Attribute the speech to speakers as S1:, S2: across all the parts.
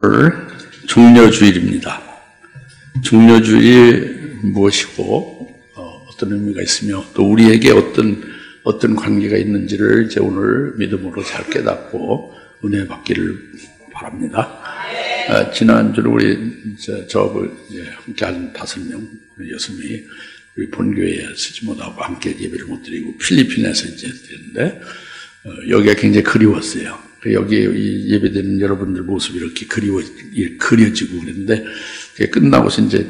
S1: 오늘 종려주일입니다. 종려주일 무엇이고 어떤 의미가 있으며 또 우리에게 어떤 관계가 있는지를 이제 오늘 믿음으로 잘 깨닫고 은혜 받기를 바랍니다. 지난주에 우리 저하고 함께한 5명, 6명이 우리 본교회에 쓰지 못하고 함께 예배를 못 드리고 필리핀에서 이제 드렸는데 여기가 굉장히 그리웠어요. 여기 예배드리는 여러분들 모습이 이렇게 그려지고 그랬는데 끝나고서 이제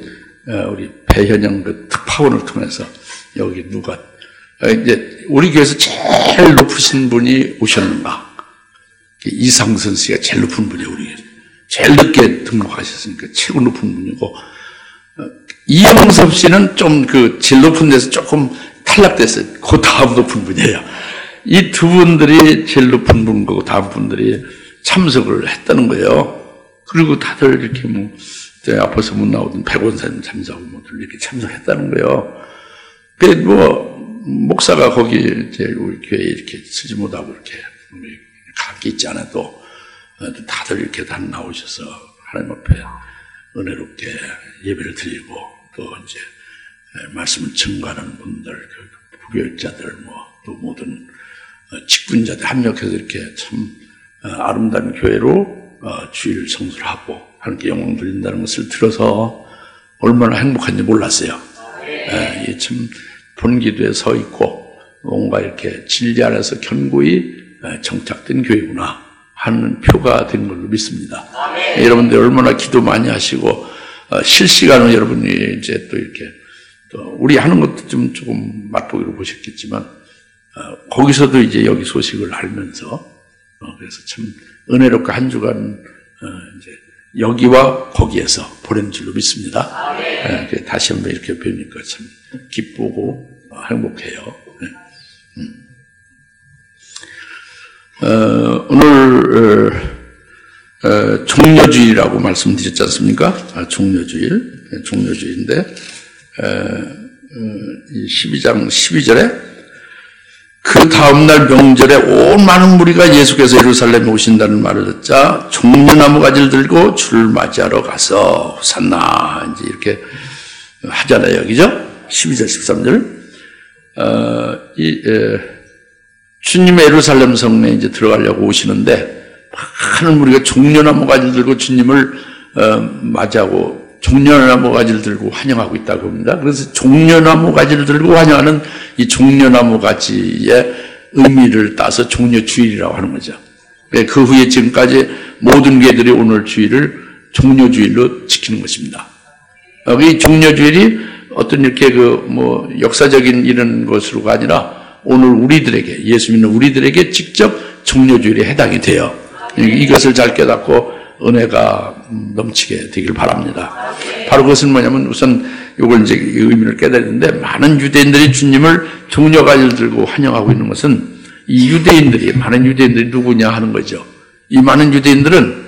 S1: 우리 배현영 그 특파원을 통해서 여기 누가 이제 우리 교회에서 제일 높으신 분이 오셨는가? 이상선 씨가 제일 높은 분이에요. 우리 교회에서 제일 늦게 등록하셨으니까 최고 높은 분이고 이영섭 씨는 좀 그 제일 높은 데서 조금 탈락됐어요. 그 다음 높은 분이에요. 이 두 분들이 제일 높은 분이고 다음 분들이 참석을 했다는 거예요. 그리고 다들 이렇게 앞에서 못 나오던 백원사님 참석하고 모두 이렇게 참석했다는 거예요. 그 목사가 거기 이제 우리 교회에 이렇게 쓰지 못하고 이렇게 감기 있지 않아도 다들 이렇게 다 나오셔서 하나님 앞에 은혜롭게 예배를 드리고 또 이제 말씀을 증거하는 분들, 부교육자들 또 모든 직분자들 합력해서 이렇게 참 아름다운 교회로 주일 성수를 하고 하나님께 영광 돌린다는 것을 들어서 얼마나 행복한지 몰랐어요. 이게 참 본기도에 서 있고 뭔가 이렇게 진리 안에서 견고히 정착된 교회구나 하는 표가 된 걸로 믿습니다. 여러분들 얼마나 기도 많이 하시고 실시간으로 여러분이 이제 또 이렇게 또 우리 하는 것도 좀 조금 맛보기로 보셨겠지만 거기서도 이제 여기 소식을 알면서 그래서 참 은혜롭게 한 주간 이제 여기와 거기에서 보낸 줄로 믿습니다. 다시 한번 이렇게 뵈니까 참 기쁘고 행복해요. 오늘 종려주일이라고 말씀드렸지 않습니까? 종려주일인데 12장 12절에 그 다음날 명절에 온 많은 무리가 예수께서 예루살렘에 오신다는 말을 듣자 종려나무 가지를 들고 주를 맞이하러 가서 호산나 이제 이렇게 하잖아요. 그죠? 12절 13절 주님의 예루살렘 성내에 이제 들어가려고 오시는데 많은 무리가 종려나무 가지를 들고 주님을 맞이하고 종려나무 가지를 들고 환영하고 있다고 합니다. 그래서 종려나무 가지를 들고 환영하는 이 종려나무 가지의 의미를 따서 종려주일이라고 하는 거죠. 그 후에 지금까지 모든 교회들이 오늘 주일을 종려주일로 지키는 것입니다. 이 종려주일이 어떤 이렇게 역사적인 이런 것으로가 아니라 오늘 우리들에게, 예수 믿는 우리들에게 직접 종려주일에 해당이 돼요. 이것을 잘 깨닫고 은혜가 넘치게 되길 바랍니다. 바로 그것은 뭐냐면 우선 이걸 이제 의미를 깨달았는데 많은 유대인들이 주님을 종려가지를 들고 환영하고 있는 것은 많은 유대인들이 누구냐 하는 거죠. 이 많은 유대인들은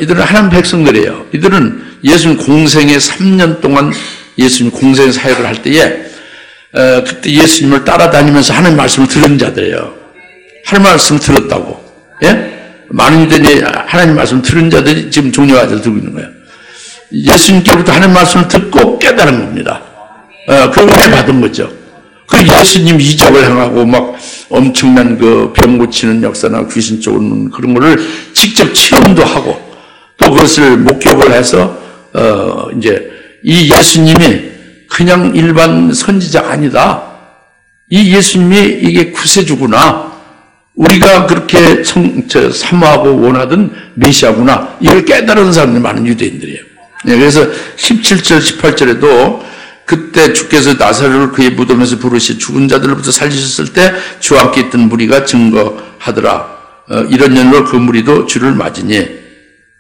S1: 이들은 하나님 백성들이에요. 이들은 예수님 공생에 3년 동안 예수님 공생 사역을 할 때에 그때 예수님을 따라다니면서 하나님 말씀을 들은 자들이에요. 하나님 말씀을 들었다고. 예? 많은 유대인이 하나님 말씀 들은 자들이 지금 종려가지를 들고 있는 거예요. 예수님께로부터 하나님 말씀을 듣고 깨달은 겁니다. 그 은혜 받은 거죠. 그 예수님 이적을 행하고 막 엄청난 그 병 고치는 역사나 귀신 쫓는 그런 거를 직접 체험도 하고 또 그것을 목격을 해서 이제 이 예수님이 그냥 일반 선지자가 아니다. 이 예수님이 이게 구세주구나. 우리가 그렇게 사모하고 원하던 메시아구나. 이걸 깨달은 사람들이 많은 유대인들이에요. 그래서 17절, 18절에도 그때 주께서 나사로를 그의 무덤에서 부르시 죽은 자들로부터 살리셨을 때 주와 함께 있던 무리가 증거하더라. 이런 연로 그 무리도 주를 맞으니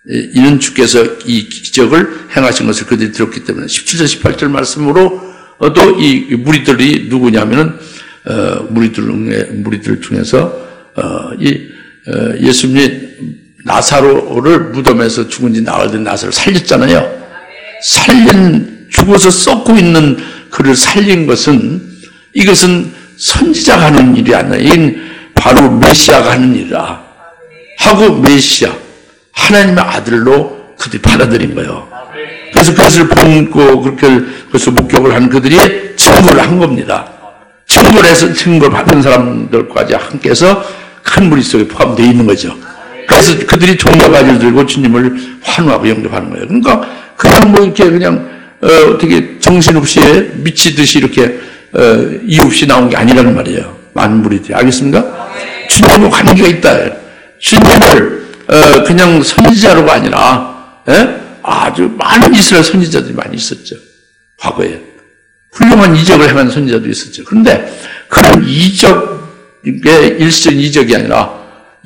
S1: 이는 주께서 이 기적을 행하신 것을 그들이 들었기 때문에 17절, 18절 말씀으로 또 이 무리들이 누구냐면은 무리들 중에서 예수님이 나사로를 무덤에서 죽은 지 나흘 된 나사로를 살렸잖아요. 죽어서 썩고 있는 그를 살린 이것은 선지자가 하는 일이 아니라 이건 바로 메시아가 하는 일이라 하고 메시아 하나님의 아들로 그들이 받아들인 거예요. 그래서 그것을 본고 그렇게 그래서 목격을 한 그들이 증거를 한 겁니다. 증거를 해서 증거를 받은 사람들까지 함께해서 큰 무리 속에 포함되어 있는 거죠. 그래서 그들이 종려가지를 들고 주님을 환호하고 영접하는 거예요. 그러니까 그냥 뭐 이렇게 그냥 어떻게 정신없이 미치듯이 이렇게 이유 없이 나온 게 아니라는 말이에요. 많은 무리들이. 알겠습니까? 주님과 관계가 있다. 주님을 그냥 선지자로가 아니라 아주 많은 이스라엘 선지자들이 많이 있었죠. 과거에. 훌륭한 이적을 행한 선지자도 있었죠. 그런데 그런 이적의 일전이적이 아니라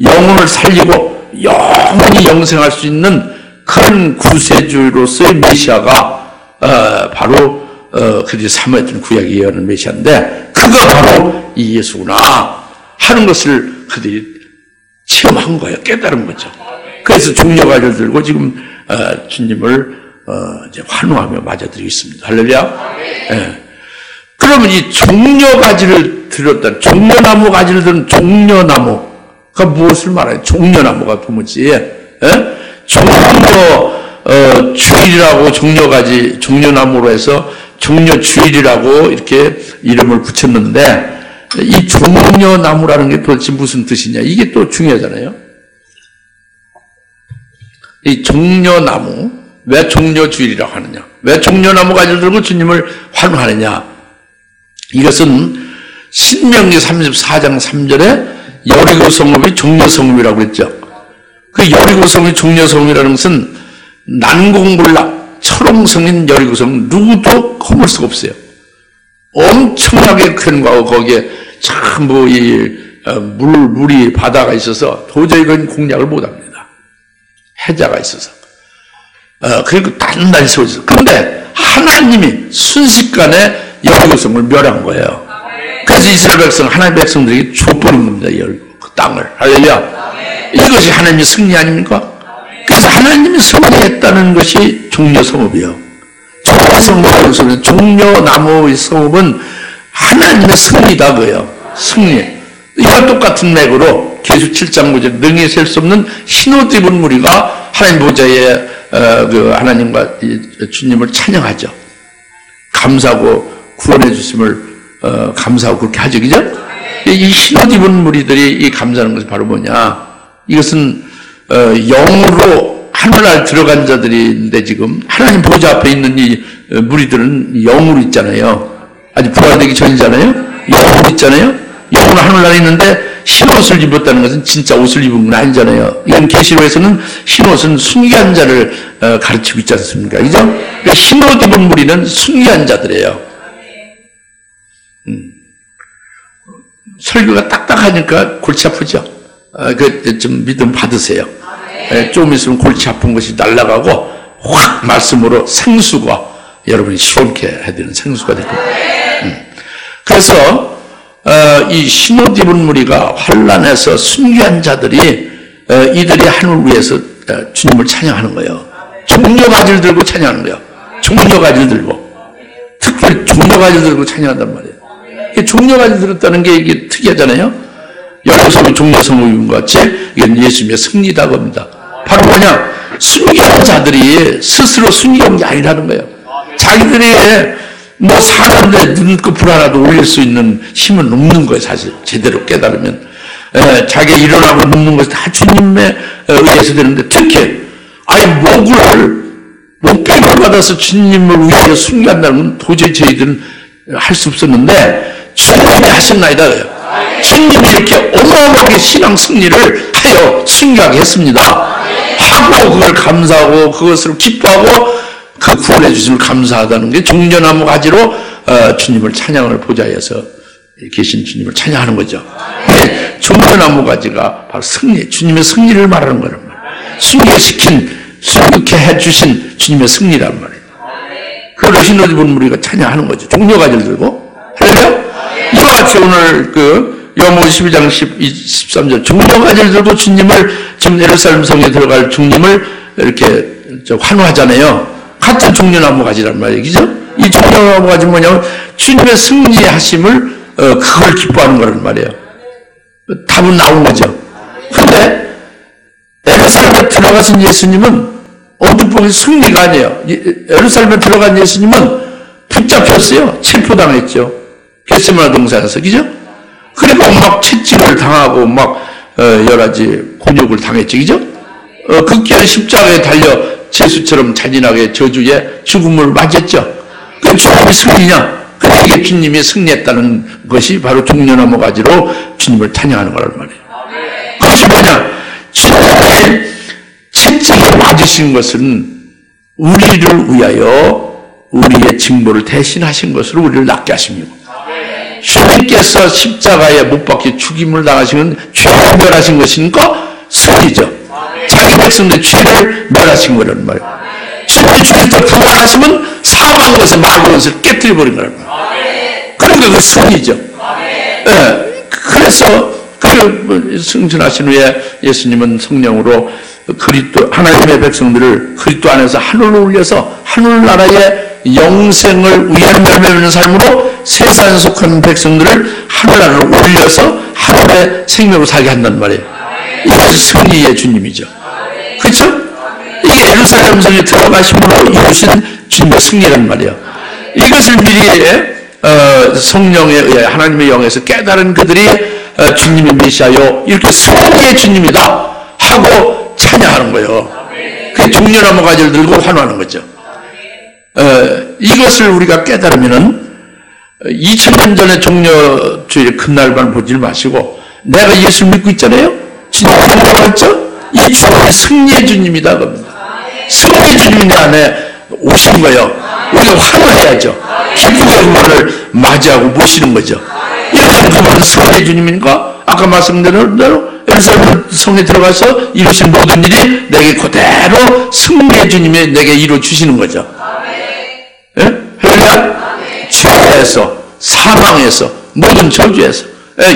S1: 영혼을 살리고 영원히 영생할 수 있는 그런 구세주로서의 메시아가 바로 그들이 사모했던 구약에 예언하는 메시아인데 그가 바로 이 예수구나 하는 것을 그들이 체험한 거예요. 깨달은 거죠. 그래서 종려가지를 들고 지금 주님을 이제 환호하며 맞아들이고 있습니다. 할렐루야. 예. 그러면 이 종려가지를 들었다. 종려나무 가지를 든 종려나무가 무엇을 말해요? 종려나무가 도무지 주일이라고 종려가지 종려나무로 해서 종려주일이라고 이렇게 이름을 붙였는데 이 종려나무라는 게 도대체 무슨 뜻이냐? 이게 또 중요하잖아요. 이 종려나무, 왜 종려주일이라고 하느냐? 왜 종려나무 가지를 들고 주님을 환호하느냐? 이것은 신명기 34장 3절에 여리고 성읍이 종려성읍이라고 그랬죠. 그 여리고 성읍이 종려성읍이라는 것은 난공불락 철옹성인 여리고 성은 누구도 허물 수가 없어요. 엄청나게 큰 거고 거기에 참 뭐 물이 바다가 있어서 도저히 그건 공략을 못합니다. 해자가 있어서 그리고 단단히 세워져서 그런데 하나님이 순식간에 여리고성을 멸한 거예요. 그래서 이스라엘 백성 하나님의 백성들에게 줘버린 겁니다. 그 땅을. 할렐루야. 이것이 하나님의 승리 아닙니까? 그래서 하나님이 승리했다는 것이 종려성읍이에요. 종려성읍은 종려나무의 성읍은 하나님의 승리다 그예요. 승리. 이와 똑같은 맥으로 계수 7장 9절 능히 셀 수 없는 흰옷 입은 무리가 하나님 보좌에 그 하나님과 주님을 찬양하죠. 감사하고 구원해 주심을 감사하고 그렇게 하죠. 그죠? 이 흰옷 입은 무리들이 이 감사하는 것이 바로 뭐냐? 이것은 영으로 하늘날 들어간 자들인데 지금 하나님 보좌 앞에 있는 이 무리들은 영으로 있잖아요. 아직 부활되기 전이잖아요. 영으로 있잖아요. 영으로 하늘날에 있는데 흰옷을 입었다는 것은 진짜 옷을 입은 건 아니잖아요. 이건 계시록에서는 흰옷은 순교한 자를 가르치고 있지 않습니까? 그죠? 그러니까 흰옷 입은 무리는 순교한 자들이에요. 설교가 딱딱하니까 골치 아프죠? 좀 믿음 받으세요. 좀 있으면 골치 아픈 것이 날아가고 확 말씀으로 생수가 여러분이 시원케 해드리는 생수가 될 겁니다. 그래서 이 흰옷 입은 무리가 환란에서 순교한 자들이 이들이 하늘 위에서 주님을 찬양하는 거예요. 종려가지를 들고 찬양하는 거예요. 종려가지를 들고 특별히 종려가지를 들고 찬양한단 말이에요. 종려가지를 들었다는 게 이게 특이하잖아요. 여리고성이 종려성읍인 것 같이 이건 예수님의 승리다 겁니다. 바로 뭐냐? 순교한 자들이 스스로 순교한 게 아니라는 거예요. 자기들이 뭐 사는데 눈꺼풀 하나도 올릴 수 있는 힘은 없는 거예요. 사실 제대로 깨달으면 자기 일어나고 눕는 것이 다 주님에 의해서 되는데 특히 아예 목격을 받아서 주님을 위하여 순교한다는 건 도저히 저희들은 할 수 없었는데 주님이 하셨나이다. 주님이 이렇게 어마어마하게 신앙 승리를 하여 순교하게 했습니다. 하고 그걸 감사하고 그것을 기뻐하고 그 구원해 주심을 감사하다는 게 종려나무 가지로 주님을 찬양을 보좌에서 계신 주님을 찬양하는 거죠. 네, 종려나무 가지가 바로 승리, 주님의 승리를 말하는 거란 말이에요. 순교케 해주신 주님의 승리란 말이에요. 그걸 흰옷 입은 무리가 찬양하는 거죠. 종려가지를 들고. 할렐루야? 이와 같이 오늘 요한복음 12장 13절 종려가지를 들고 주님을 지금 예루살렘 성에 들어갈 주님을 이렇게 환호하잖아요. 같은 종려나무 가지란 말이에요. 그죠? 이 종려나무 가지 뭐냐면 주님의 승리하심을 그걸 기뻐하는 거란 말이에요. 답은 나온 거죠. 그런데 예루살렘 예루살렘에 들어가신 예수님은 언뜻 보기 승리가 아니에요. 예루살렘에 들어간 예수님은 붙잡혔어요. 체포당했죠. 겟세마네 동산에서, 그죠? 그리고 막 채찍을 당하고 막 여러 가지 곤욕을 당했죠, 그죠? 극기한 십자가에 달려 제수처럼 잔인하게 저주의 죽음을 맞았죠. 그 주님이 승리냐? 그게 주님이 승리했다는 것이 바로 종려나무 가지로 주님을 찬양하는 거란 말이에요. 그것이 뭐냐? 주님이 채찍에 맞으신 것은 우리를 위하여 우리의 징벌을 대신하신 것으로 우리를 낫게 하십니다. 주님께서 십자가에 못 박혀 죽임을 당하시는 죄를 멸하신 것이니까 승리죠. 자기 백성들 죄를 멸하신 거란 말이에요. 주님이 죽에서 부활하시면 사망 것을 말고 것을 깨뜨려버린 거란 말이에요. 그러니까 그 승리죠. 네. 그래서 그 승천하신 후에 예수님은 성령으로 그리스도 하나님의 백성들을 그리스도 안에서 하늘로 올려서 하늘나라의 영생을 위한 열매맺는 삶으로 세상에 속한 백성들을 하늘나라로 올려서 하늘의 생명으로 살게 한단 말이에요. 이것이 승리의 주님이죠. 그렇죠? 이게 예루살렘 성에 들어가심으로 이루신 주님의 승리란 말이에요. 이것을 미리 성령에 의해 하나님의 영에서 깨달은 그들이 주님이 메시아요, 이렇게 승리의 주님이다 하고 찬양하는 거예요. 그 종려나무 가지를 들고 환호하는 거죠. 이것을 우리가 깨달으면은 2000년 전에 종려주일 금날만 보지 마시고 내가 예수 믿고 있잖아요. 진짜 믿었죠? 이 주님이 승리의 주님이다 겁니다. 승리의 주님이 내 안에 오신 거예요. 우리가 환호해야죠. 기쁘게 그분을 맞이하고 모시는 거죠. 이런 그분은 승리의 주님이니까 아까 말씀드린 대로 예루살렘 성에 들어가서 이루신 모든 일이 내게 그대로 승리의 주님이 내게 이루어 주시는 거죠. 예? 죄에서, 사망에서, 모든 저주에서,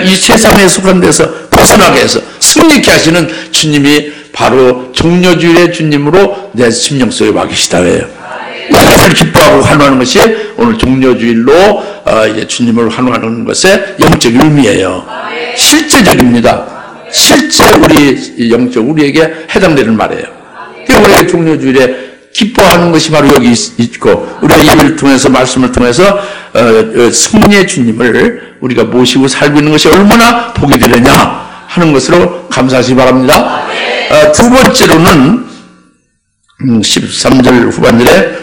S1: 이 세상에 속한 데서 벗어나게 해서 승리케 하시는 주님이 바로 종려주일의 주님으로 내 심령 속에 와 계시다예요. 이것을 기뻐하고 환호하는 것이 오늘 종려주일로 이제 주님을 환호하는 것의 영적 의미예요. 실제적입니다. 실제 우리 영적 우리에게 해당되는 말이에요. 우리가 종려주일에 기뻐하는 것이 바로 여기 있고 우리가 이를 통해서 말씀을 통해서 승리의 주님을 우리가 모시고 살고 있는 것이 얼마나 복이 되느냐 하는 것으로 감사하시기 바랍니다. 두 번째로는 13절 후반절에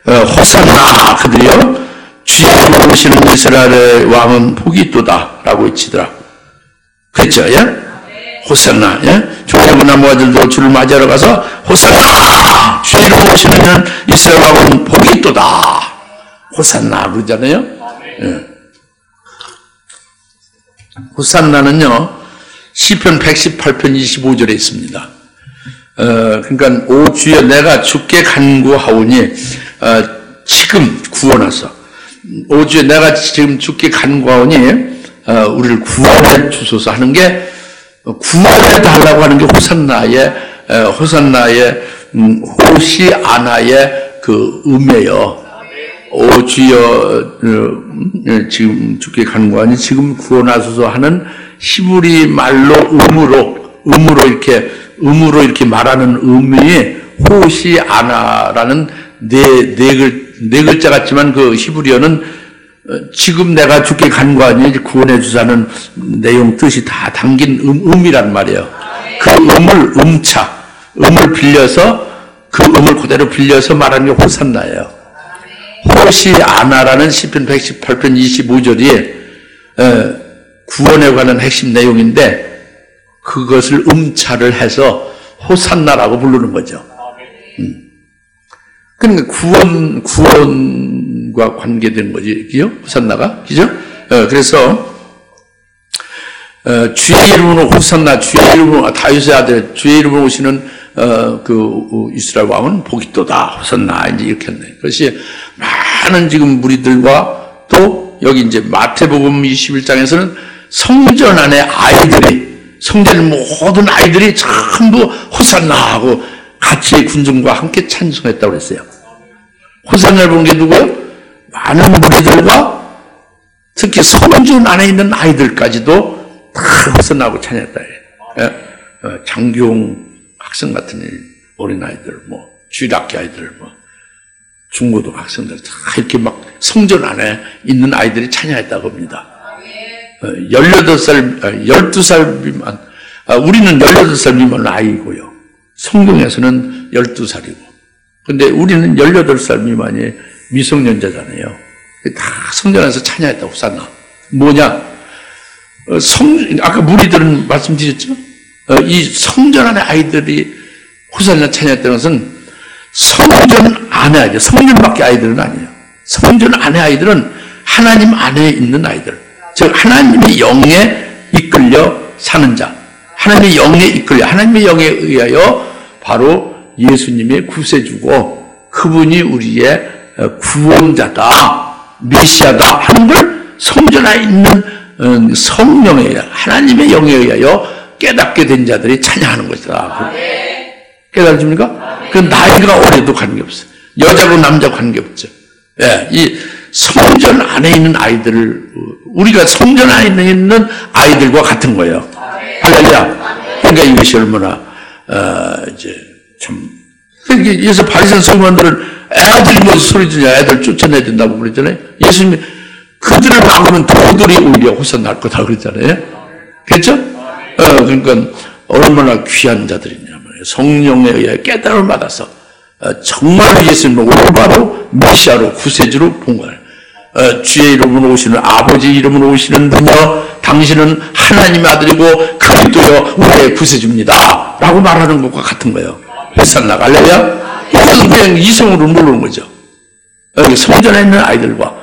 S1: 호산나 그들이요 주의 이름으로 오시는 이스라엘의 왕은 복이 있도다 라고 외치더라. 그렇죠? 예? 호산나, 예? 종려나무 나무가들도 주를 맞이하러 가서 호산나 주의 이름으로 오시는 이스라엘 왕은 복이 있도다. 호산나 그러잖아요. 예. 호산나는요 시편 118편 25절에 있습니다. 그러니까 오 주여 내가 주께 간구하오니 지금 구원하소. 오 주여 내가 지금 주께 간구하오니 우리를 구원해 주소서 하는 게 구원해 달라고 하는 게 호산나의 호시아나의 그 의미예요. 오 주여 지금 주께 간구하니 지금 구원하소서 하는 히브리 말로 음으로 이렇게 말하는 의미의 호시아나라는 네 글자 같지만 그 히브리어는 지금 내가 주께 간구하니 구원해 주자는 내용 뜻이 다 담긴 의미란 말이에요. 그 음을 빌려서 그 음을 그대로 빌려서 말하는 게 호산나예요. 호시아나라는 시편 118편 25절이 구원에 관한 핵심 내용인데 그것을 음차를 해서 호산나라고 부르는 거죠. 그러니까 구원과 관계된 거지, 그죠? 호산나가, 그죠? 그래서 주의 이름으로 호산나, 주의 이름으로 다윗의 아들, 주의 이름으로 오시는 그 이스라엘 왕은 복이 있도다. 호산나 이제 이렇게 했네. 그것이 많은 지금 무리들과 또 여기 이제 마태복음 21장에서는 성전 안에 성전 모든 아이들이 전부 호산나 하고 같이 군중과 함께 찬송했다고 그랬어요. 호산나를 본 게 누구예요? 많은 무리들과 특히 성전 안에 있는 아이들까지도 다 호산나하고 찬양했다. 장경 학생 같은 어린아이들, 주일학교 아이들, 중고등 학생들 다 이렇게 막 성전 안에 있는 아이들이 찬양했다고 합니다. 18살, 12살 미만, 우리는 18살 미만 아이고요. 성경에서는 12살이고. 근데 우리는 18살 미만이 미성년자잖아요. 다 성전 안에서 찬양했다고, 호산나. 뭐냐? 아까 무리들은 말씀드렸죠? 이 성전 안에 아이들이 호산나 찬양했다는 것은 성전 안에 아이들, 성전 밖에 아이들은 아니에요. 성전 안에 아이들은 하나님 안에 있는 아이들. 즉, 하나님의 영에 이끌려 사는 자. 하나님의 영에 이끌려, 하나님의 영에 의하여 바로 예수님의 구세주고 그분이 우리의 구원자다, 메시아다 하는 걸 성전 안에 있는 성령에, 하나님의 영에 의하여 깨닫게 된 자들이 찬양하는 것이다. 깨달으십니까? 그 나이가 어려도 관계없어요. 여자고 남자고 관계없죠. 예, 이 성전 안에 있는 아이들을, 우리가 성전 안에 있는 아이들과 같은 거예요. 할렐루야. 그러니까 이것이 얼마나, 그래서 바리새인 서기관들은 애들이 뭐 소리 지냐, 애들 쫓아내야 된다고 그랬잖아요. 예수님이 그들을 막으면 도들이 오히려 호산날 거다 그랬잖아요. 그렇죠? 그러니까 얼마나 귀한 자들이냐면 성령에 의해 깨달음을 받아서 정말 예수님을 올바로 메시아로 구세주로 본 거예요. 주의 이름으로 오시는, 아버지 이름으로 오시는 분이여 당신은 하나님의 아들이고 그리스도여 우리의 구세주입니다 라고 말하는 것과 같은 거예요. 호산나 할렐루야. 이것은 그냥 이성으로 모르는 거죠. 성전에 있는 아이들과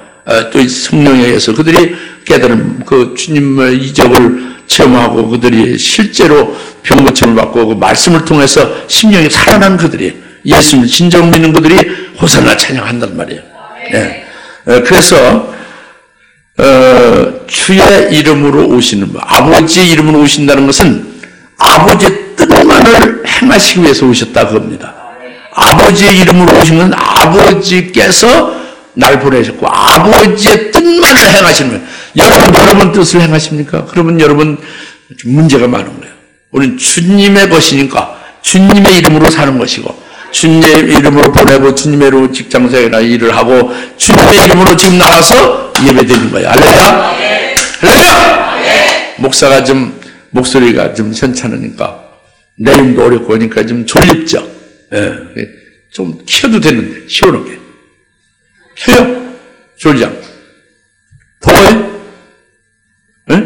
S1: 또 성령에 의해서 그들이 깨달은 그 주님의 이적을 체험하고 그들이 실제로 병고침을 받고 그 말씀을 통해서 심령이 살아난 그들이, 예수님을 진정 믿는 그들이 호산나 찬양한단 말이에요. 네. 그래서 주의 이름으로 오시는 분, 아버지의 이름으로 오신다는 것은 아버지의 뜻만을 행하시기 위해서 오셨다 그겁니다. 아버지의 이름으로 오신 건 아버지께서 날 보내셨고 아버지의 뜻만을 행하시는 거예요. 여러분 뜻을 행하십니까? 그러면 여러분 문제가 많은 거예요. 우리는 주님의 것이니까 주님의 이름으로 사는 것이고 주님의 이름으로 보내고 주님의 이름으로 직장생활이나 일을 하고 주님의 이름으로 지금 나와서 예배드리는 거예요. 할렐루야. 할렐루야. 목사가 좀 목소리가 좀 현찮으니까 내림도 어렵고 하니까 좀 졸립죠. 예, 좀 키워도 되는데 시원하게 켜요. 졸지 않고. 더워요? 예?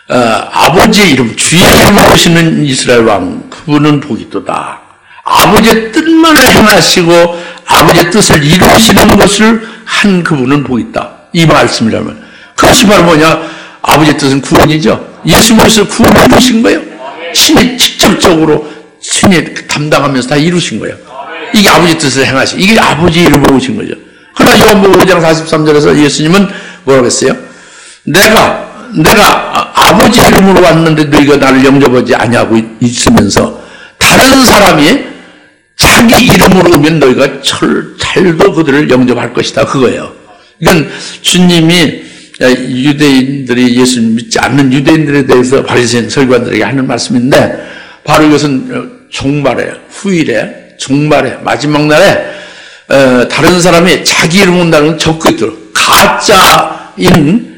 S1: 아버지의 이름, 주의 이름으로 오시는 이스라엘 왕, 그분은 복이 있도다. 아버지의 뜻만을 행하시고 아버지의 뜻을 이루시는 것을 한 그분은 복이 있다. 이 말씀이라면 그것이 바로 뭐냐? 아버지의 뜻은 구원이죠. 예수님께서 구원을 이루신 거예요. 신이 직접적으로 신이 담당하면서 다 이루신 거예요. 이게 아버지 뜻을 행하시, 이게 아버지 이름으로 오신 거죠. 그러나 요한복음 5장 43절에서 예수님은 뭐라고 했어요? 내가 아버지 이름으로 왔는데 너희가 나를 영접하지 아니하고 있으면서 다른 사람이 자기 이름으로 오면 너희가 철도 그들을 영접할 것이다 그거예요. 이건 주님이 유대인들이 예수님 믿지 않는 유대인들에 대해서 바리새인 서기관들에게 하는 말씀인데 바로 이것은 종말에, 후일에, 종말에, 마지막 날에 다른 사람이 자기 이름 온다는 적그리스도, 가짜인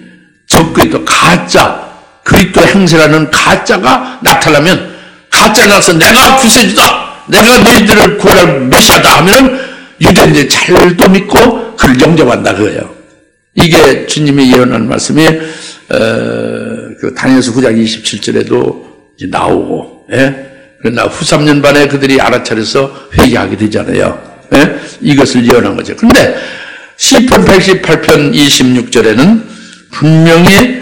S1: 적그리스도, 가짜 그리스도 행세라는 가짜가 나타나면, 가짜 나서 내가 구세주다, 내가 너희들을 구원할 메시아다 하면은 유대인들이 잘도 믿고 그를 영접한다 그거예요. 이게 주님이 예언한 말씀이 그 다니엘서 9장 27절에도 이제 나오고, 예? 그러나 후 3년 반에 그들이 알아차려서 회개하게 되잖아요. 예? 이것을 예언한 거죠. 그런데 시편 118편 26절에는 분명히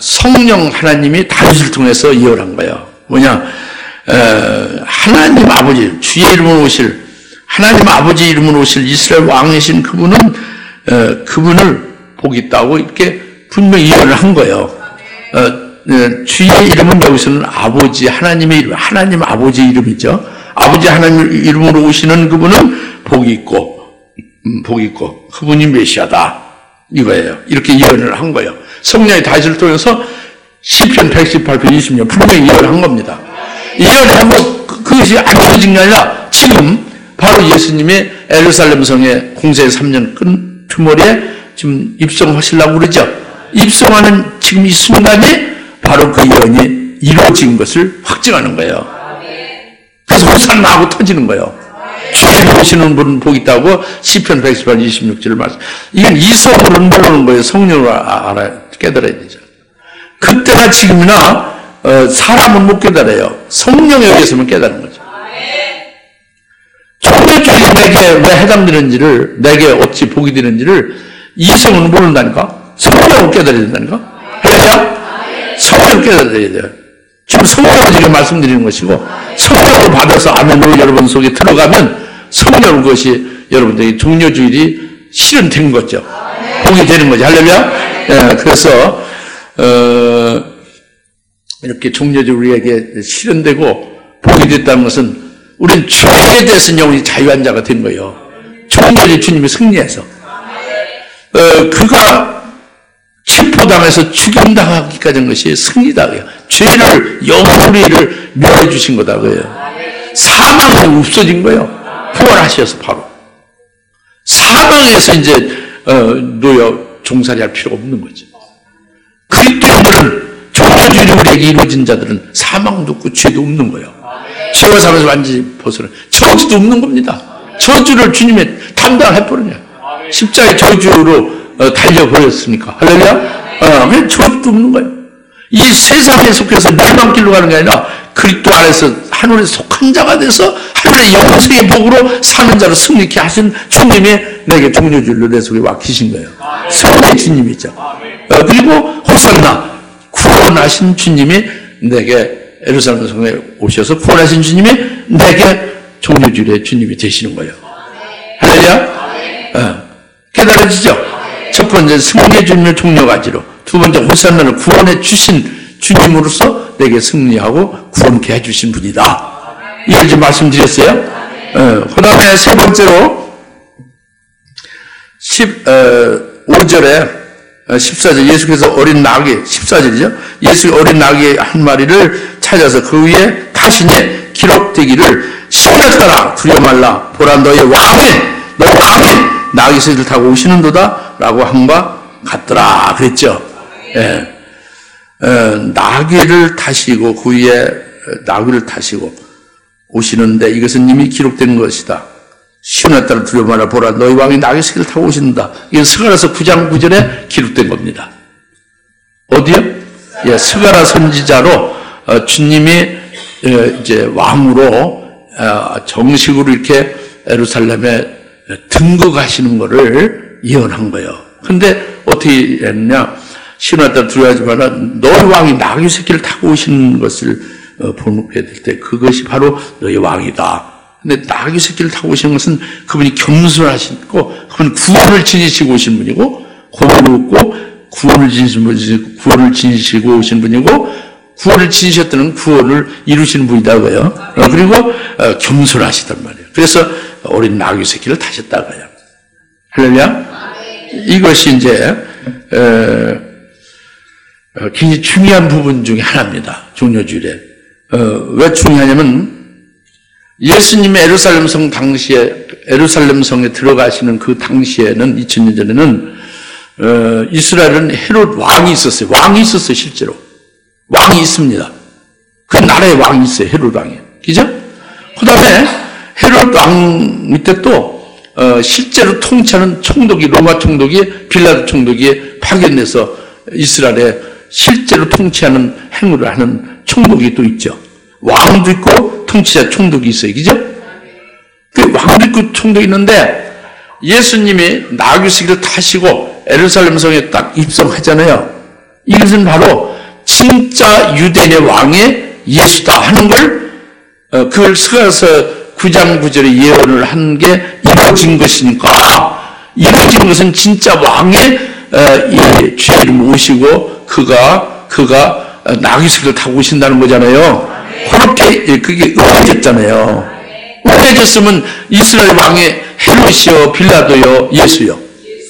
S1: 성령 하나님이 다윗을 통해서 예언한 거예요. 뭐냐? 하나님 아버지, 주의 이름으로 오실, 하나님 아버지 이름으로 오실 이스라엘 왕이신 그분은 그분을 복이 있다고 이렇게 분명히 예언을 한 거예요. 주의 이름은 여기서는 아버지 하나님의 이름, 하나님 아버지 이름이죠. 아버지 하나님 이름으로 오시는 그분은 복이 있고 그분이 메시아다 이거예요. 이렇게 예언을 한 거예요. 성령이 다윗을 통해서 시편 118편 20년 분명히 예언한 겁니다. 예언한 거 그것이 안 이루어진 게 아니라 지금 바로 예수님이 예루살렘 성에 공세 3년 끄트머리에 지금 입성하시려고 그러죠. 입성하는 지금 이 순간이 바로 그 예언이 이루어진 것을 확증하는 거예요. 그래서 호산나 하고 터지는 거예요. 주님 오시는 분 복 있다고 시편 118, 26절을 말씀. 이건 이성으로 모르는 거예요. 성령으로 깨달아야 되죠. 그때나 지금이나 사람은 못 깨달아요. 성령에 의해서만 깨달은 거죠. 종교주의 내게 왜 해당되는지를, 내게 어찌 복이 되는지를 이성은 모른다니까? 성령으로 깨달아야 된다니까? 할렐루야? 성령으로 깨달아야 돼요. 지금 성령으로 지금 말씀드리는 것이고, 성령으로 받아서 아멘으로 여러분 속에 들어가면 성령으로 그것이 여러분들에게 종교주의이 실현된 거죠. 복이 되는 거죠. 할렐루야? 예, 그래서 이렇게 종교주의 우리에게 실현되고 복이 됐다는 것은 우리는 죄에 대해서는 영원히 자유한 자가 된 거예요. 종교주의 주님이 승리해서 그가 체포당해서 죽임당하기까지 한 것이 승리다. 죄를 영원히 우리를 멸해 주신 거다. 사망이 없어진 거예요. 부활하셔서 바로 사망에서 이제 놓여 종살이할 필요가 없는 거죠. 그리스도인들은 종교주의 우리에게 이루어진 자들은 사망도 없고 죄도 없는 거예요. 죄와 사망에서 완전히 벗어나 저주도 없는 겁니다. 저주를 주님이 담당을 해버리냐. 십자가의 저주로 달려버렸으니까. 할렐루야? 그냥 저주도 없는 거예요. 이 세상에 속해서 멸망길로 가는 게 아니라 그리스도 안에서 하늘에 속한 자가 돼서 하늘의 영생의 복으로 사는 자로 승리케 하신 주님이 내게 종료주의로 내 속에 와 계신 거예요. 승리의 주님이죠. 그리고 호산나 구원하신 주님이 내게 예루살렘 성에 오셔서 구원하신 주님이 내게 종료주의의 주님이 되시는 거예요. 할렐루야? 깨달아지죠? 첫 번째 승리의 주님을 종료가지로, 두 번째 호산나를 구원해 주신 주님으로서 내게 승리하고 구원케 해주신 분이다. 이걸 지금 말씀드렸어요. 그 다음에 세 번째로 5절에 14절 예수께서 어린 나귀 14절이죠. 예수 어린 나귀 한 마리를 찾아서 그 위에 타시니 기록되기를 시끄럽더라 두려워 말라 보라 너희 왕이 나귀 새를 타고 오시는도다 라고 한 바 같더라 그랬죠. 예. 나귀를 타시고 그 위에 나귀를 타시고 오시는데 이것은 이미 기록된 것이다. 시온에 따라 두려워 말라 보라 너희 왕이 나귀 새를 타고 오신다. 이건 스가랴서 9장 9절에 기록된 겁니다. 어디요? 예, 스가랴 선지자로 주님이 이제 왕으로 정식으로 이렇게 예루살렘에 등극하시는 것을 예언한 거예요. 근데 어떻게 했냐? 시온에 따라 두려워하지 마라 너희 왕이 나귀 새끼를 타고 오시는 것을 보게 될 때 그것이 바로 너희 왕이다. 근데 나귀 새끼를 타고 오시는 것은 그분이 겸손하시고 그분이 구원을 지니시고 오신 분이고 고난을 구원을 지니시고 오신 분이고 구원을 지니셨다는 구원을 이루시는 분이다고요. 그리고 겸손하시단 말이에요. 그래서 어린 나귀 새끼를 타셨다고요. 할렐루야? 이것이 이제 굉장히 중요한 부분 중에 하나입니다. 종료주일에. 왜 중요하냐면 예수님이 예루살렘 성 당시에 예루살렘 성에 들어가시는 그 당시에는 2000년 전에는 이스라엘은 헤롯 왕이 있었어요. 왕이 있었어요. 실제로 왕이 있습니다. 그 나라에 왕이 있어요. 헤롯 왕이. 그죠? 그 다음에 헤롯 왕 밑에 또 실제로 통치하는 총독이 로마 총독이 빌라도 총독이 파견돼서 이스라엘에 실제로 통치하는 행위를 하는 총독이 또 있죠. 왕도 있고 통치자 총독이 있어요. 그죠? 그 왕도 있고 총독이 있는데 예수님이 나귀 새끼를 타시고 예루살렘 성에 딱 입성하잖아요. 이것은 바로 진짜 유대인의 왕의 예수다 하는 걸 그걸 스가랴서 9장 9절에 예언을 한 게 이루어진 것이니까 이루어진 것은 진짜 왕의 이 주인을 모시고 그가 나귀 새끼를 타고 오신다는 거잖아요. 그렇게 그게 의해졌잖아요. 의해졌으면 이스라엘 왕의 헤롯이요 빌라도요 예수요.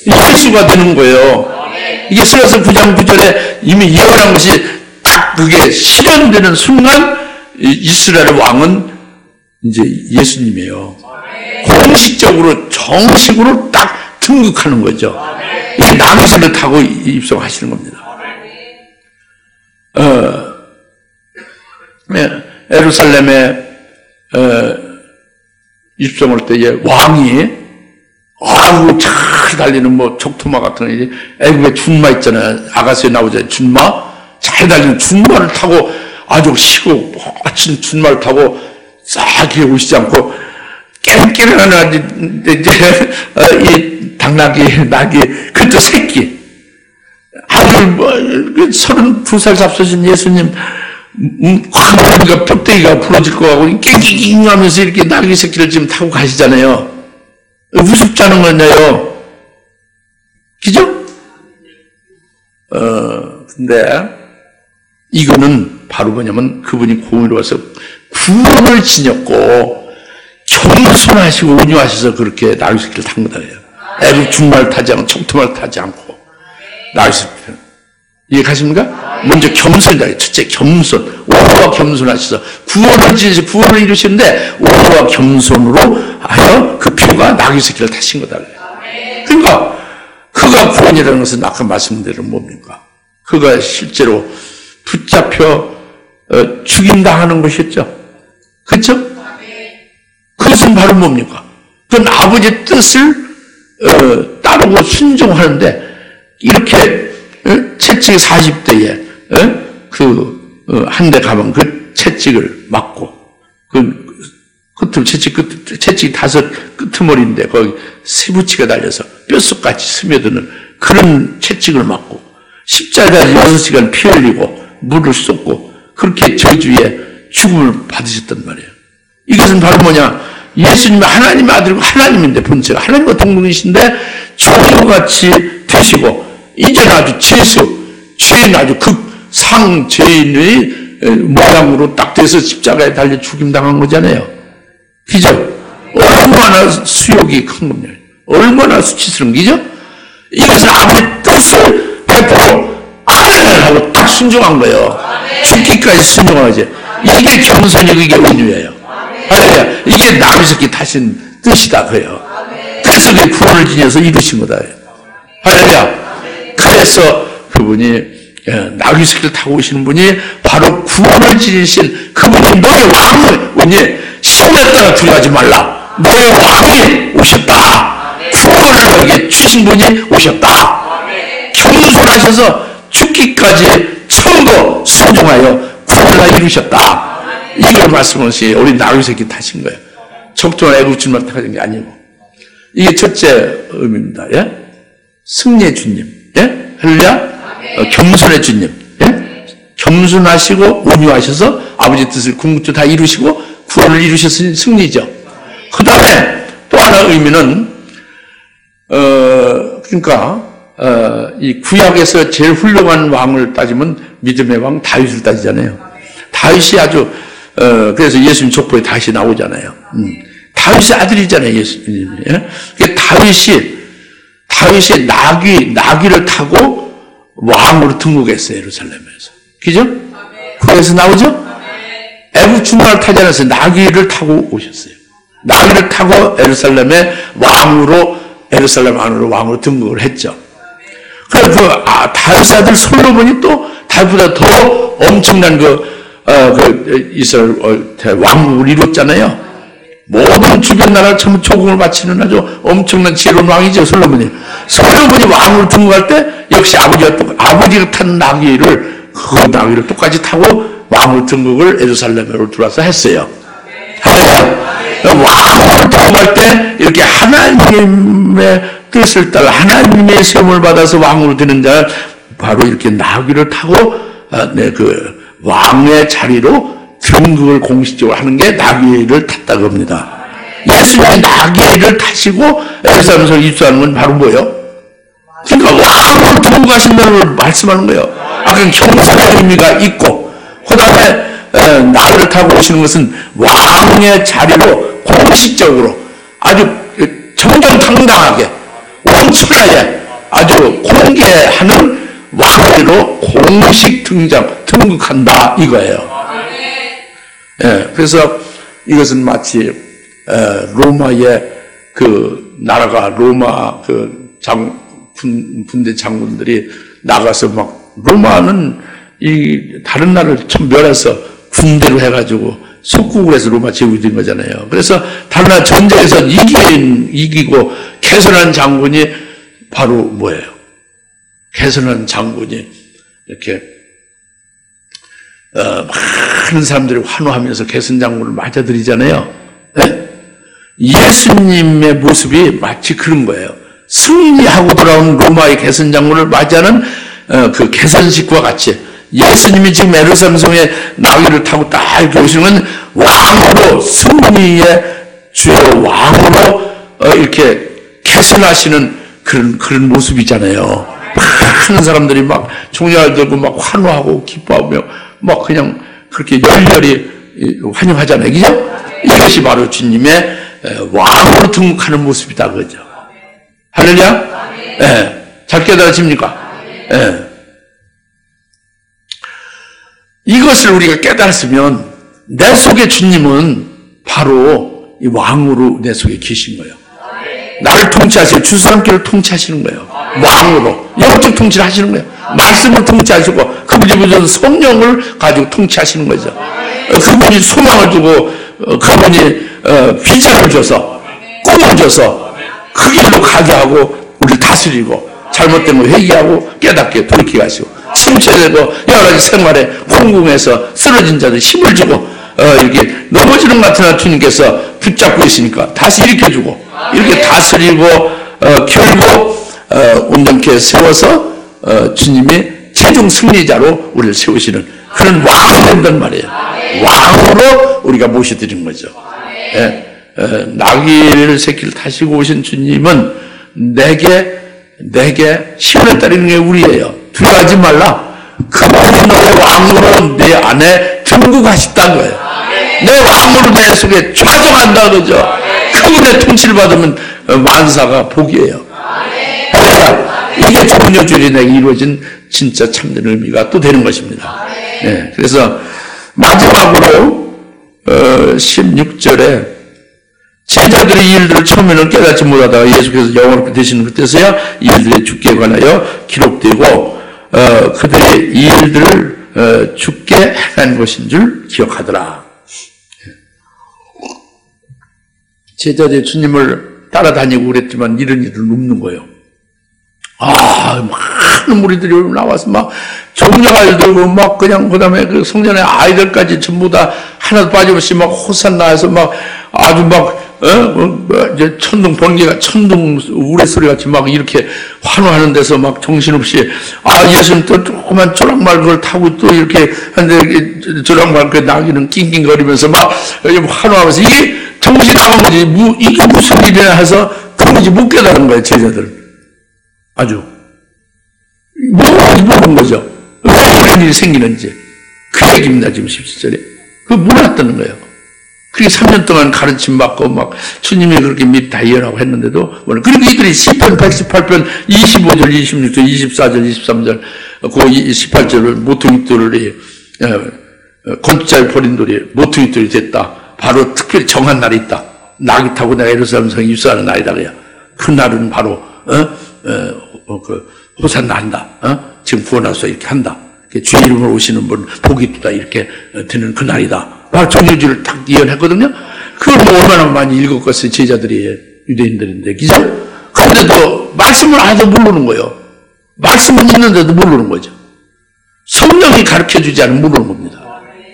S1: 예수가 되는 거예요. 이게 스가랴서 9장 9절에 이미 예언한 것이 다 딱 그게 실현되는 순간 이스라엘 왕은 이제 예수님이에요. 공식적으로 정식으로 딱 등극하는 거죠. 이게 나귀새를 타고 입성하시는 겁니다. 예루살렘에 입성할 때에 왕이 잘 달리는 족토마 같은 거, 애국에 준마 있잖아요. 아가서에 나오잖아요. 준마 잘 달리는 준마를 타고 아주 시고 멋진 준마를 타고 싹 이렇게 오시지 않고 깨르깨르하는 이제 이 낙이 그것도 새끼 아들 32살 잡수신 예수님 그러니까 뼈대기가 부러질 거 같고 깽깽깽 하면서 이렇게 낙이 새끼를 지금 타고 가시잖아요. 우습지 않은 거냐요. 그죠? 근데 이거는 바로 뭐냐면 그분이 공의로워서 구원을 지녔고 겸손하시고 온유하셔서 그렇게 낙이 새끼를 탄 거다. 애국 준말 타지 않고 촉토말 타지 않고 낙이 새끼를. 이해가십니까? 먼저 겸손이다. 첫째 겸손. 오와 겸손하셔서 구원을 지으셔서 구원을 이루시는데 오와 겸손으로 하여 그 표가 낙이 새끼를 타신 거다. 그러니까 그가 구원이라는 것은 아까 말씀드린 뭡니까? 그가 실제로 붙잡혀 죽임당하는 것이었죠. 그렇죠? 그것은 바로 뭡니까? 그건 아버지의 뜻을 따르고 순종하는데 이렇게 채찍 40대에 한 대 가면 그 채찍을 맞고 그 채찍이 5 끄트머리인데 거기 세부치가 달려서 뼛속까지 스며드는 그런 채찍을 맞고 십자가에 6시간 피 흘리고 물을 쏟고 그렇게 저주에 죽음을 받으셨단 말이에요. 이것은 바로 뭐냐? 예수님은 하나님의 아들이고 하나님인데 본체가 하나님과 동등이신데 죄인같이 되시고 이제는 아주 죄인 아주 극상 죄인의 모양으로 딱 돼서 십자가에 달려 죽임당한 거잖아요. 그죠? 얼마나 수욕이 큰 겁니다. 얼마나 수치스러운 거죠? 이것은 아버지의 뜻을 100% 하고 딱 순종한 거예요. 죽기까지 순종하지. 이게 겸손이고 이게 온유예요. 할렐루야. 이게 낙이 새끼 타신 뜻이다 그래요. 그래서 그 구원을 지녀서 이루신 거다. 할렐루야. 그래서 그분이 낙이 새끼를 타고 오시는 분이 바로 구원을 지니신 그분이 너의 왕이 신에 따라 두려워하지 말라. 너의 왕이 오셨다. 구원을 너에게 주신 분이 오셨다. 겸손하셔서 죽기까지 처음으로 순종하여 구원을 이루셨다. 이걸 말씀하시 우리 낙이 새끼 타신 거예요. 적절한 애국주님만 타신 게 아니고. 이게 첫째 의미입니다. 예? 승리의 주님. 예? 할렐루야. 겸손의 주님. 예? 겸손하시고 온유하셔서 아버지 뜻을 궁극적으로 다 이루시고 구원을 이루셨으니 승리죠. 그 다음에 또 하나 의미는 그러니까 이 구약에서 제일 훌륭한 왕을 따지면 믿음의 왕 다윗을 따지잖아요. 다윗이 아주 그래서 예수님 족보에 다윗이 나오잖아요. 다윗의 아들이잖아요, 예수님이. 예? 다윗이 나귀를 타고 왕으로 등극했어요, 예루살렘에서. 그죠? 거기서 나오죠? 애국 준마를 타지 않아서 나귀를 타고 오셨어요. 나귀를 타고 예루살렘의 왕으로, 예루살렘 안으로 왕으로 등극을 했죠. 그래서 다윗의 아들 솔로몬이 또 다윗보다 더 엄청난 이스라엘 왕국을 이뤘잖아요. 모든 주변 나라를 전부 조공을 바치는 아주 엄청난 지혜로운 왕이죠, 솔로몬이. 솔로몬이 왕으로 등극할 때 역시 아버지가 탄 나귀를 똑같이 타고 왕으로 등극을 예루살렘으로 들어와서 했어요. 왕으로 등극할 때 이렇게 하나님의 뜻을 따라 하나님의 세움을 받아서 왕으로 되는 자 바로 이렇게 나귀를 타고 그 왕의 자리로 등극을 공식적으로 하는 게 나귀를 탔다고 합니다. 예수님이 나귀를 타시고 예루살렘에서 입수하는 건 바로 뭐예요? 그러니까 왕으로 등극하신다는 걸 말씀하는 거예요. 아까 겸손의 의미가 있고 그 다음에 나귀를 타고 오시는 것은 왕의 자리로 공식적으로 아주 정정당당하게 원천하게 아주 공개하는 왕으로 공식 등극을 등극한다 이거예요. 예, 그래서 이것은 마치 로마의 그 나라가 로마 그 군대 장군들이 나가서 막 로마는 이 다른 나라를 멸해서 군대로 해가지고 속국을 해서 로마 제국이 된 거잖아요. 그래서 다른 나라 전쟁에서 이기고 개선한 장군이 바로 뭐예요? 개선한 장군이 이렇게 많은 사람들이 환호하면서 개선 장군을 맞아들이잖아요. 네? 예수님의 모습이 마치 그런 거예요. 승리하고 돌아온 로마의 개선 장군을 맞이하는 그 개선식과 같이 예수님이 지금 예루살렘 성에 나귀를 타고 딱 이렇게 오시는 건 왕으로 승리의 주의 왕으로 이렇게 개선하시는 그런 모습이잖아요. 많은 사람들이 막 종려를 들고 막 환호하고 기뻐하며 막 그냥 그렇게 열렬히 환영하잖아요. 그죠? 이것이 바로 주님의 왕으로 등극하는 모습이다. 그죠? 할렐루야? 예. 잘 깨달아집니까? 예. 이것을 우리가 깨달았으면 내 속에 주님은 바로 이 왕으로 내 속에 계신 거예요. 나를 통치하시고 주사람께를 통치하시는 거예요. 왕으로 영적 통치를 하시는 거예요. 말씀을 통치하시고 그분이 보여준 성령을 가지고 통치하시는 거죠. 그분이 소망을 주고 그분이 비전을 줘서 꿈을 줘서 그 길로 가게 하고 우리를 다스리고 잘못된 거 회개하고 깨닫게 돌이키게 하시고 침체되고 여러 가지 생활에 공공해서 쓰러진 자들 힘을 주고 이렇게 넘어지는 것 같으나 주님께서 붙잡고 있으니까 다시 일으켜주고 이렇게 다스리고 결국 온전케 세워서 주님이 최종 승리자로 우리를 세우시는 그런 왕이 된단 말이에요. 왕으로 우리가 모셔드린 거죠. 나귀를 새끼를 타시고 오신 주님은 내게 힘을 따르는 게 우리예요. 두려워하지 말라. 그분이 너의 왕으로 내 안에 등극하셨다는 거예요. 내 왕으로 내 속에 좌정한다 그러죠. 그분의 통치를 받으면 만사가 복이에요. 이게 종려주일이 내게 이루어진 진짜 참된 의미가 또 되는 것입니다. 네, 그래서 마지막으로 16절에 제자들이 이 일들을 처음에는 깨닫지 못하다가 예수께서 영원롭게 되시는 그때서야 이 일들이 죽게 관하여 기록되고 그들이 이 일들을 죽게 행한 것인 줄 기억하더라. 제자들이 주님을 따라다니고 그랬지만 이런 일은 없는 거예요. 많은 무리들이 나와서 막 종려를 들고 막 그냥 그다음에 그 성전의 아이들까지 전부 다 하나도 빠짐없이 막 호산나 해서 막 아주 막 이제 천둥 번개가 천둥 우레소리 같이 막 이렇게 환호하는 데서 막 정신없이 예수님 또 조그만 조랑말 그걸 타고 또 이렇게 하는데 조랑말 그 나귀는 낑낑거리면서 막 환호하면서 이게 정신 나간 거지 이게 무슨 일이냐 해서 도무지 못 깨달은 거예요. 제자들 아주 모르는 거죠. 왜 이런 일이 생기는지 그 얘기입니다. 지금 17절에 그거 몰랐다는 거예요. 그게 3년 동안 가르침 받고 막 주님이 그렇게 밑 다이어라고 했는데도 그리고 이들이 10편, 118편, 25절, 26절, 24절, 23절 그 18절을 모퉁이돌이 건축자의 버린 돌이 모퉁이돌이 됐다. 바로 특별히 정한 날이 있다. 나귀 타고 내가 예루살렘 성에 입성하는 날이다. 그래요. 그 날은 바로 그 호산나 한다. 지금 구원하소서 이렇게 한다. 주의 이름으로 오시는 분 복이 있다 이렇게 되는 그 날이다. 바로 정해주를 딱 예언했거든요. 그걸 뭐 얼마나 많이 읽었겠어요. 제자들이 유대인들인데 그죠? 그런데도 말씀을 아직도 모르는 거예요. 말씀은 있는데도 모르는 거죠. 성령이 가르쳐주지 않으면 모르는 겁니다.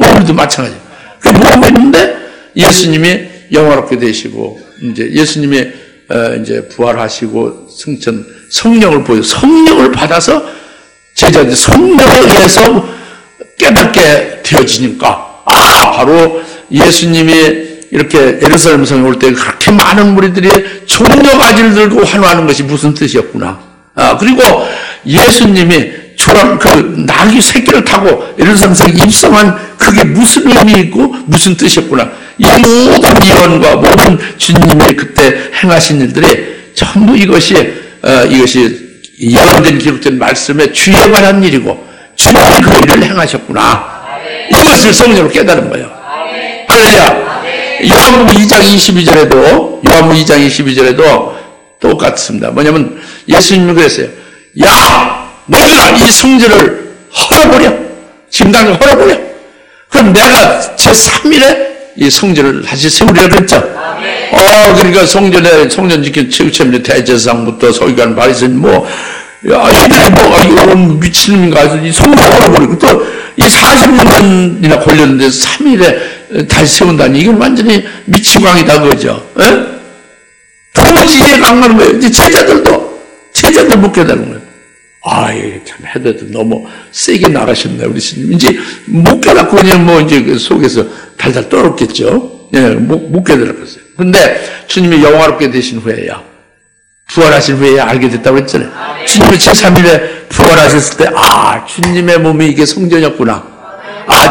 S1: 우리도 마찬가지예요. 그 모르고 있는데 예수님이 영화롭게 되시고 이제 예수님이 이제 부활하시고 승천 성령을 보여 성령을 받아서 제자들이 성령에 의해서 깨닫게 되어지니까 바로 예수님이 이렇게 예루살렘 성에 올 때 그렇게 많은 무리들이 종려가지를 들고 환호하는 것이 무슨 뜻이었구나. 그리고 예수님이 그 나귀 새끼를 타고 예루살렘 성에 입성한 그게 무슨 의미 있고 무슨 뜻이었구나. 이 모든 예언과 모든 주님이 그때 행하신 일들이 전부 이것이 예언된 기록된 말씀에 주에 관한 일이고 주님이 그 일을 행하셨구나. 이것을 성령으로 깨달은 거예요. 할렐루야. 요한복음 2장 22절에도 똑같습니다. 뭐냐면 예수님이 그랬어요. 야, 너희가 이 성전을 헐어버려. 지금 당장 헐어버려. 그럼 내가 제3일에 이 성전을 다시 세우리라 그랬죠. 그러니까 성전 지킨 최우체민의 대제사장부터 서기관 바리새인 이런 미친놈인가 해서 이 성전 헐어버리고 또 이 40년이나 걸렸는데 3일에 다시 세운다니 이건 완전히 미치광이다 그거죠. 도무지 이해가 안 가는 거예요. 이제 제자들 못 깨달은 거예요. 참 헤드도 너무 세게 나가셨네 우리 스님. 이제 못 깨닫고 그냥 이제 그 속에서 달달 떨었겠죠. 못 깨달았어요. 근데 주님이 영화롭게 되신 후에야, 부활하신 후에야 알게 됐다고 했잖아요. 주님이 제3일에 부활하셨을 때 주님의 몸이 이게 성전이었구나.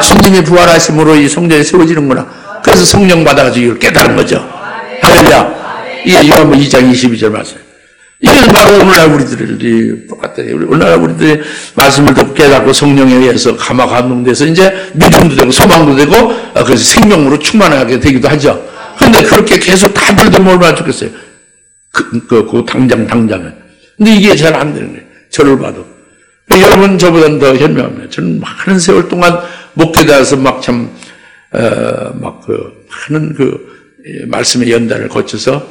S1: 주님이 부활하심으로 이 성전이 세워지는구나. 그래서 성령 받아가지고 이걸 깨달은 거죠. 할렐루야. 이게 요한복음 2장 22절 말씀. 이것은 바로 오늘날 우리들이 똑같아요. 오늘날 우리들이 말씀을 듣고 깨닫고 성령에 의해서 감동돼서 이제 믿음도 되고 소망도 되고 그래서 생명으로 충만하게 되기도 하죠. 그런데 그렇게 계속 다들 되면 얼마나 좋겠어요. 그 당장에. 근데 이게 잘 안 되는 거예요. 저를 봐도. 여러분 저보다는 더 현명합니다. 저는 많은 세월 동안 못 깨달아서 많은 말씀의 연단을 거쳐서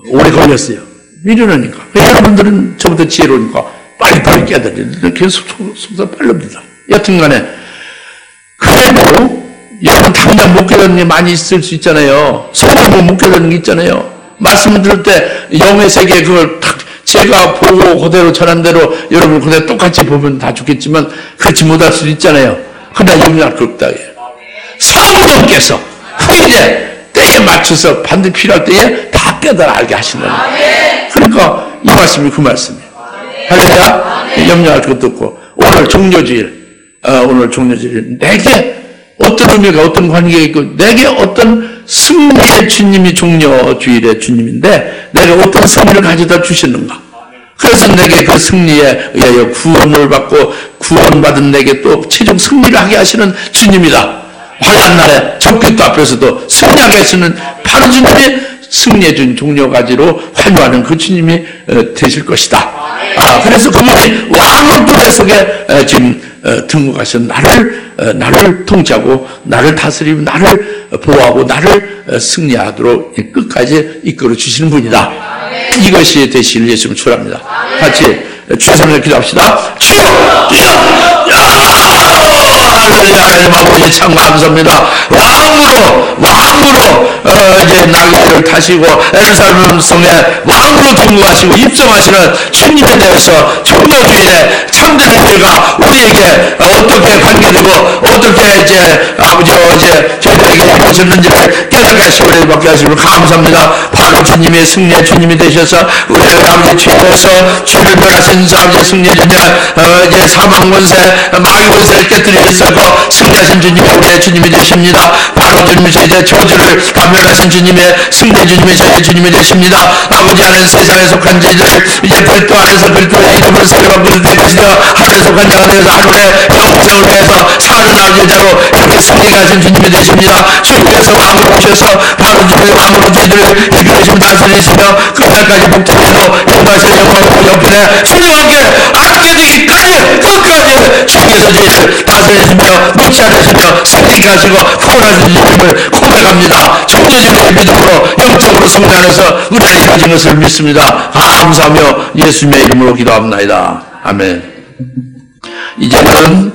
S1: 오래 걸렸어요. 미련하니까. 여러분들은 저보다 지혜로우니까 빨리 깨달아요. 계속 속도 빠릅니다. 여튼간에 그래도 여러분 당장 못 깨닫는 게 많이 있을 수 있잖아요. 성경을 못 깨닫는 게 있잖아요. 말씀을 들을 때 영의 세계 그걸 딱 제가 보고 그대로 전한 대로 여러분 그대로 똑같이 보면 다 좋겠지만 그렇지 못할 수도 있잖아요. 그러나 염려할 거 없다. 성령께서 이제 때에 맞춰서 반드시 필요할 때에 다 깨달아 알게 하신다는 거예요. 그러니까 이 말씀이 그 말씀이에요. 할렐루야. 염려할 것도 없고 오늘 종료주일 내게 어떤 의미가 어떤 관계가 있고 내게 어떤 승리의 주님이 종료주일의 주님인데 내가 어떤 승리를 가져다 주셨는가. 그래서 내게 그 승리에 의하여 구원을 받고 구원받은 내게 또 최종 승리를 하게 하시는 주님이다. 환난 날에 적빛도 앞에서도 승리하게 하시는 바로 주님이 승리의 준 종료가지로 환호하는 그 주님이 되실 것이다. 그래서 그분이 왕의 뿔 속에 지금 등극하신 나를 통치하고 나를 다스리고 나를 보호하고 나를 승리하도록 끝까지 이끌어 주시는 분이다. 이것이 되시길 예수님 축원합니다. 같이 주선을 기도합시다. 주여! 할렐루야. 하나님 아버지 참 감사합니다. 왕으로 이제 나귀를 타시고 예루살렘 성에 왕으로 등극하시고 입성하시는 주님에 대해서 종료주일에 참된 의미가 우리에게 어떻게 관계되고 어떻게 이제 아버지 저희들에게 이루어졌는지를 깨닫게 하시고 받게 하시고 감사합니다. 바로 주님의 승리의 주님이 되셔서 우리 아버지 죄에서 죄를 멸하신 아버지 승리의 주님 이제 사망 권세 마귀 권세를 깨뜨리셨고 승리하신 주님이 우리의 주님이 되십니다. 바로 주님이 이제 저주를 감멸하신 주님의 승리의 주님이 저희의 주님이 되십니다. 아버지 하는 세상에 속한 저희들 이제 그리스도 안에서 그리스도의 이름을 세례받고 되시며 하늘에 속한 자 안에서 하늘의 영생을 위해서 사는 아버지로 이렇게 승리하신 주님이 되십니다. 주님께서 왕으로 오셔서 바로 주님의 왕으로 저희들을 이끌으시며 다스리시며 끝날까지 복되시고 영광하시는 영광으로 옆에 주님과 함께 앉게 되기까지 끝까지 주님께서 저희를 다스리시며 놓지 않으시며 승리케 하시고 구원하시는 주님을 고백합니다. 종료주일의 믿음으로 영적으로 성장해서 은혜를 이루어진 것을 믿습니다. 감사하며 예수님의 이름으로 기도합니다. 아멘. 이제는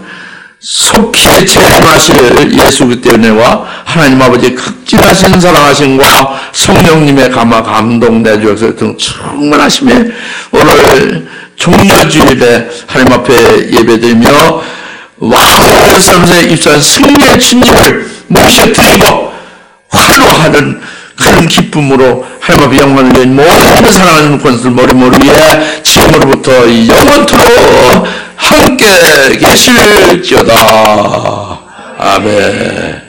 S1: 속히 재림하실 예수 그리스도의 은혜와 하나님 아버지의 극진하신 사랑하심과 성령님의 감동 내주셔서 등 충만하심에 오늘 종료주일에 하나님 앞에 예배드리며 왕으로 예루살렘에 입성한 승리의 주님을 모셔드리고 환호하는 그런 기쁨으로 하나님 앞에 영광을 위해 모든 사랑하는 권수들 머리 위에 지금으로부터 영원토록 함께 계실지어다. 아멘.